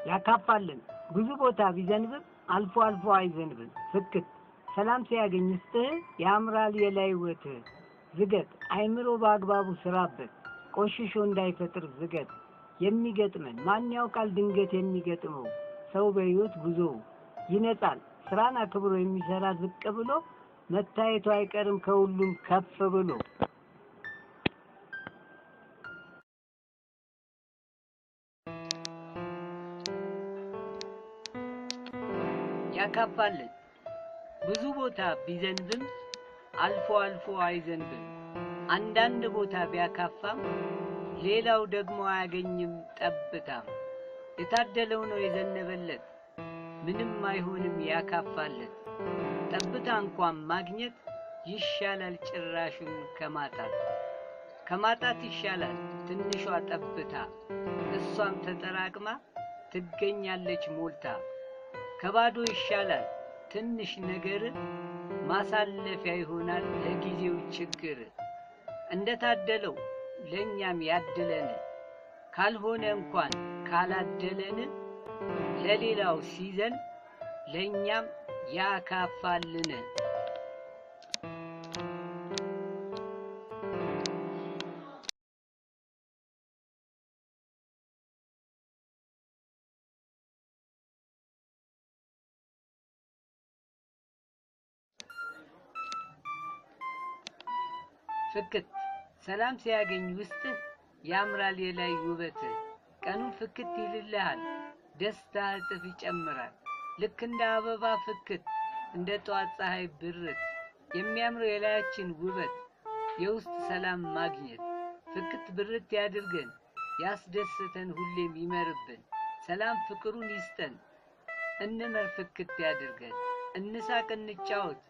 ያካፋልን ብዙ ቦታ ቢዘንብም አልፎ አልፎ አይዘንብም። ፍክት ሰላም ሲያገኝ ውስጥህ ያምራል የላይ ህይወትህ። ዝገት አይምሮ በአግባቡ ስራበት ቆሽሾ እንዳይፈጥር ዝገት። የሚገጥመን ማን ያውቃል ድንገት የሚገጥመው ሰው በህይወት ጉዞ ይነጻል ስራን አክብሮ የሚሰራ ዝቅ ብሎ መታየቱ አይቀርም ከሁሉም ከፍ ብሎ። ያካፋልን ብዙ ቦታ ቢዘንብም አልፎ አልፎ አይዘንብም። አንዳንድ ቦታ ቢያካፋም ሌላው ደግሞ አያገኝም ጠብታም። የታደለው ነው የዘነበለት ምንም አይሆንም ያካፋለት። ጠብታ እንኳን ማግኘት ይሻላል ጭራሹን ከማጣት ይሻላል ትንሿ ጠብታ። እሷም ተጠራቅማ ትገኛለች ሞልታ። ከባዶ ይሻላል ትንሽ ነገር ማሳለፊያ ይሆናል ለጊዜው ችግር። እንደታደለው ለኛም ያድለን ካልሆነ እንኳን ካላደለን ለሌላው ሲዘን ለኛም ያካፋልን። ፍክት ሰላም ሲያገኝ ውስጥህ ያምራል የላይ ውበትህ። ቀኑን ፍክት ይልልሃል ደስታ እጥፍ ይጨምራል። ልክ እንደ አበባ ፍክት እንደ ጠዋት ፀሐይ ብርት። የሚያምረው የላያችን ውበት የውስጥ ሰላም ማግኘት። ፍክት ብርት ያድርገን ያስደስተን ሁሌም ይመርብን። ሰላም ፍቅሩን ይስጠን እንመር ፍክት ያድርገን። እንሳቅ እንጫወት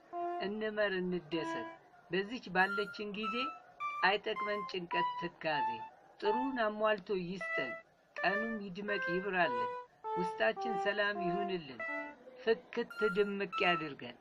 እንመር እንደሰት። በዚች ባለችን ጊዜ አይጠቅመን ጭንቀት ትካዜ። ጥሩን አሟልቶ ይስጠን ቀኑም ይድመቅ ይብራልን። ውስጣችን ሰላም ይሁንልን ፍክት ድምቅ ያድርገን።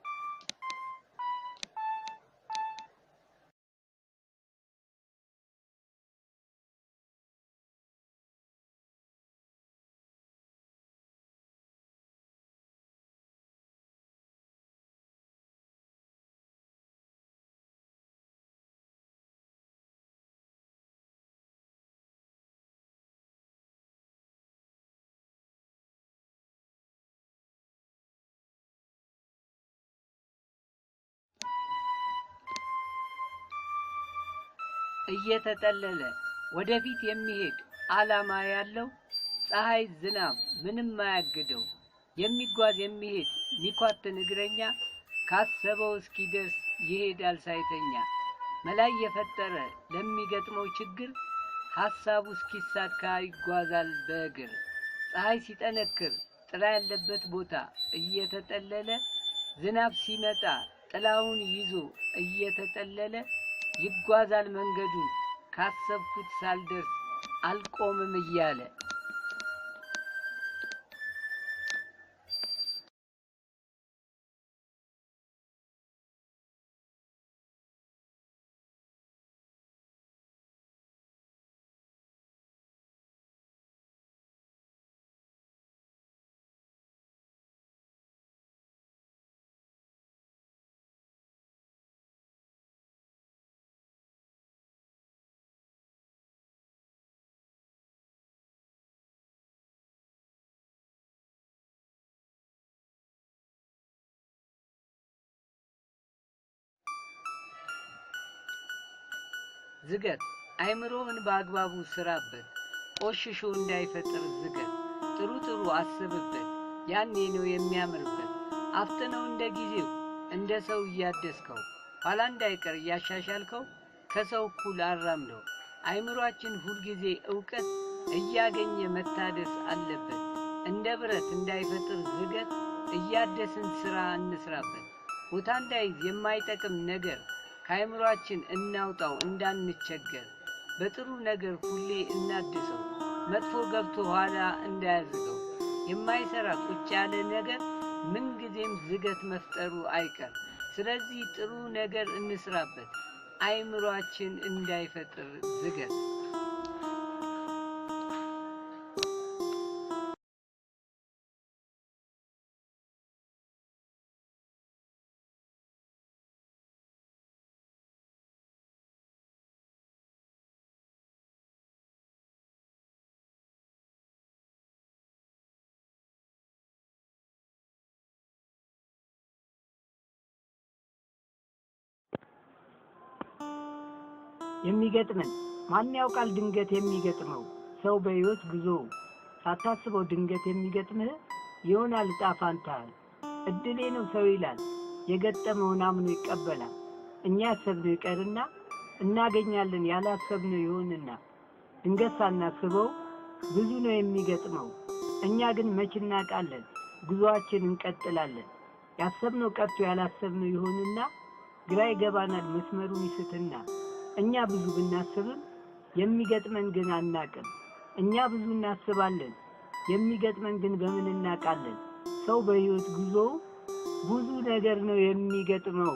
እየተጠለለ ወደፊት የሚሄድ ዓላማ ያለው ፀሐይ ዝናብ ምንም ማያግደው። የሚጓዝ የሚሄድ ሚኳትን እግረኛ ካሰበው እስኪደርስ ይሄዳል ሳይተኛ። መላይ የፈጠረ ለሚገጥመው ችግር ሐሳቡ እስኪሳካ ይጓዛል በእግር። ፀሐይ ሲጠነክር ጥላ ያለበት ቦታ እየተጠለለ ዝናብ ሲመጣ ጥላውን ይዞ እየተጠለለ ይጓዛል መንገዱን ካሰብኩት ሳልደርስ አልቆምም እያለ። ዝገት አይምሮህን በአግባቡ ስራበት ቆሽሾ እንዳይፈጥር ዝገት። ጥሩ ጥሩ አስብበት ያኔ ነው የሚያምርበት። አፍጥነው እንደ ጊዜው እንደ ሰው እያደስከው ኋላ እንዳይቀር እያሻሻልከው ከሰው እኩል አራምደው። አይምሮአችን ሁልጊዜ ዕውቀት እያገኘ መታደስ አለበት። እንደ ብረት እንዳይፈጥር ዝገት እያደስን ስራ እንስራበት። ቦታ እንዳይዝ የማይጠቅም ነገር ከአይምሮአችን እናውጣው እንዳንቸገር። በጥሩ ነገር ሁሌ እናድሰው መጥፎ ገብቶ ኋላ እንዳያዝገው። የማይሰራ ቁጭ ያለ ነገር ምንጊዜም ዝገት መፍጠሩ አይቀር። ስለዚህ ጥሩ ነገር እንስራበት አይምሮአችን እንዳይፈጥር ዝገት። የሚገጥመን ማን ያውቃል ድንገት የሚገጥመው ሰው በሕይወት ጉዞ ሳታስበው ድንገት የሚገጥምህ ይሆናል ዕጣ ፋንታህ። እድሌ ነው ሰው ይላል የገጠመውን አምኖ ይቀበላል። እኛ ያሰብነው ይቀርና እናገኛለን ያላሰብነው ይሆንና ድንገት ሳናስበው ብዙ ነው የሚገጥመው። እኛ ግን መች እናውቃለን ጉዞአችን እንቀጥላለን። ያሰብነው ቀርቶ ያላሰብነው ይሆንና ግራ ይገባናል መስመሩን ይስትና። እኛ ብዙ ብናስብም የሚገጥመን ግን አናቅም። እኛ ብዙ እናስባለን የሚገጥመን ግን በምን እናውቃለን? ሰው በሕይወት ጉዞ ብዙ ነገር ነው የሚገጥመው።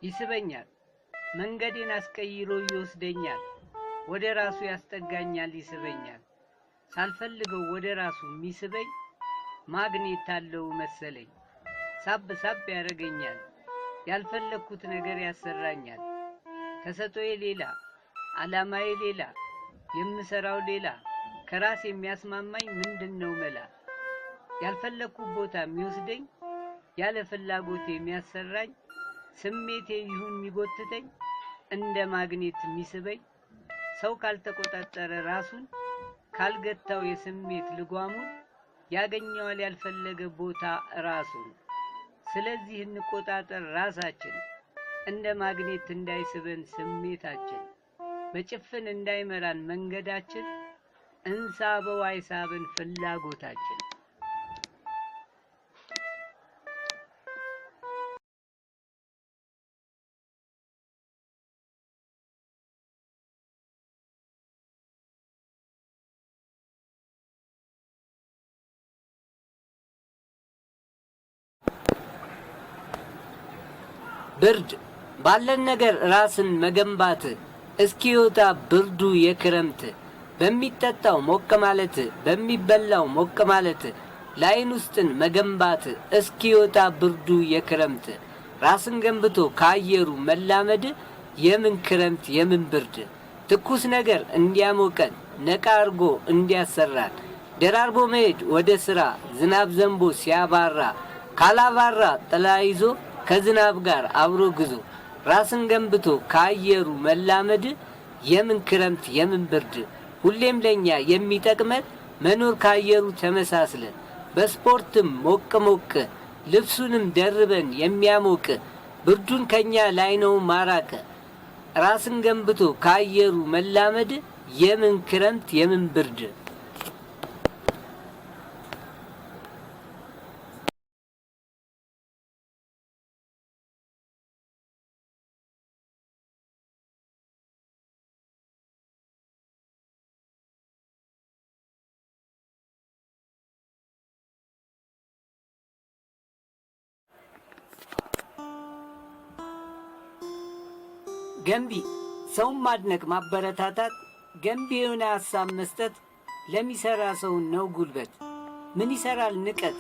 ይስበኛል መንገዴን አስቀይሮ ይወስደኛል፣ ወደ ራሱ ያስጠጋኛል ይስበኛል። ሳልፈልገው ወደ ራሱ የሚስበኝ ማግኔት አለው መሰለኝ። ሳብ ሳብ ያደርገኛል፣ ያልፈለኩት ነገር ያሰራኛል። ተሰጦዬ ሌላ ዓላማዬ ሌላ የምሰራው ሌላ፣ ከራስ የሚያስማማኝ ምንድነው መላ? ያልፈለኩት ቦታ የሚወስደኝ ያለ ፍላጎት የሚያሰራኝ፣ ስሜቴ ይሁን የሚጎትተኝ እንደ ማግኔት የሚስበኝ። ሰው ካልተቆጣጠረ ራሱን ካልገታው የስሜት ልጓሙን ያገኘዋል ያልፈለገ ቦታ ራሱን። ስለዚህ እንቆጣጠር ራሳችን እንደ ማግኔት እንዳይስበን ስሜታችን፣ በጭፍን እንዳይመራን መንገዳችን፣ እንሳበው አይሳበን ፍላጎታችን። ብርድ ባለን ነገር ራስን መገንባት እስኪወጣ ብርዱ የክረምት፣ በሚጠጣው ሞቅ ማለት በሚበላው ሞቅ ማለት ላይን ውስጥን መገንባት እስኪወጣ ብርዱ የክረምት። ራስን ገንብቶ ከአየሩ መላመድ የምን ክረምት የምን ብርድ። ትኩስ ነገር እንዲያሞቀን ነቃ አርጎ እንዲያሰራን ደራርቦ መሄድ ወደ ሥራ ዝናብ ዘንቦ ሲያባራ ካላባራ ጥላ ይዞ ከዝናብ ጋር አብሮ ግዞ ራስን ገንብቶ ከአየሩ መላመድ የምን ክረምት የምን ብርድ። ሁሌም ለኛ የሚጠቅመን መኖር ከአየሩ ተመሳስለን በስፖርትም ሞቅ ሞቅ ልብሱንም ደርበን የሚያሞቅ ብርዱን ከኛ ላይ ነው ማራቅ። ራስን ገንብቶ ከአየሩ መላመድ የምን ክረምት የምን ብርድ። ገንቢ ሰውን ማድነቅ ማበረታታት፣ ገንቢ የሆነ ሐሳብ መስጠት ለሚሰራ ሰው ነው ጉልበት። ምን ይሰራል ንቀት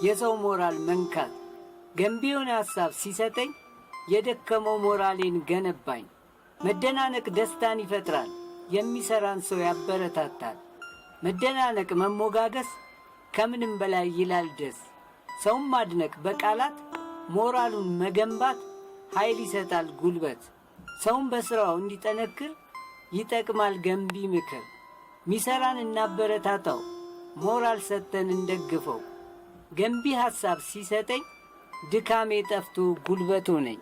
የሰው ሞራል መንካት። ገንቢ የሆነ ሐሳብ ሲሰጠኝ የደከመው ሞራሌን ገነባኝ። መደናነቅ ደስታን ይፈጥራል የሚሰራን ሰው ያበረታታል። መደናነቅ መሞጋገስ ከምንም በላይ ይላል ደስ። ሰውን ማድነቅ በቃላት ሞራሉን መገንባት ኃይል ይሰጣል ጉልበት። ሰውን በስራው እንዲጠነክር ይጠቅማል ገንቢ ምክር። ሚሰራን እናበረታታው ሞራል ሰጥተን እንደግፈው። ገንቢ ሐሳብ ሲሰጠኝ ድካሜ ጠፍቶ ጉልበት ሆነኝ።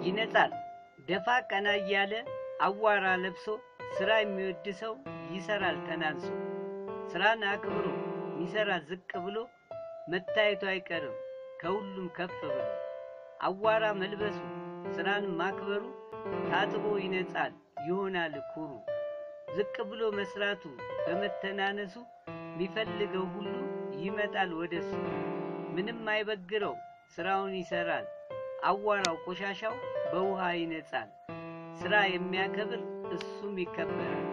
ይነጻል። ደፋ ቀና እያለ አዋራ ለብሶ ስራ የሚወድ ሰው ይሰራል ተናንሶ። ስራን አክብሮ ሚሰራ ዝቅ ብሎ መታየቱ አይቀርም ከሁሉም ከፍ ብሎ። አዋራ መልበሱ ስራን ማክበሩ ታጥቦ ይነጻል ይሆናል ኩሩ። ዝቅ ብሎ መስራቱ በመተናነሱ ሚፈልገው ሁሉ ይመጣል ወደሱ። ምንም አይበግረው ስራውን ይሰራል አዋራው ቆሻሻው በውሃ ይነጻል። ስራ የሚያከብር እሱም ይከበራል።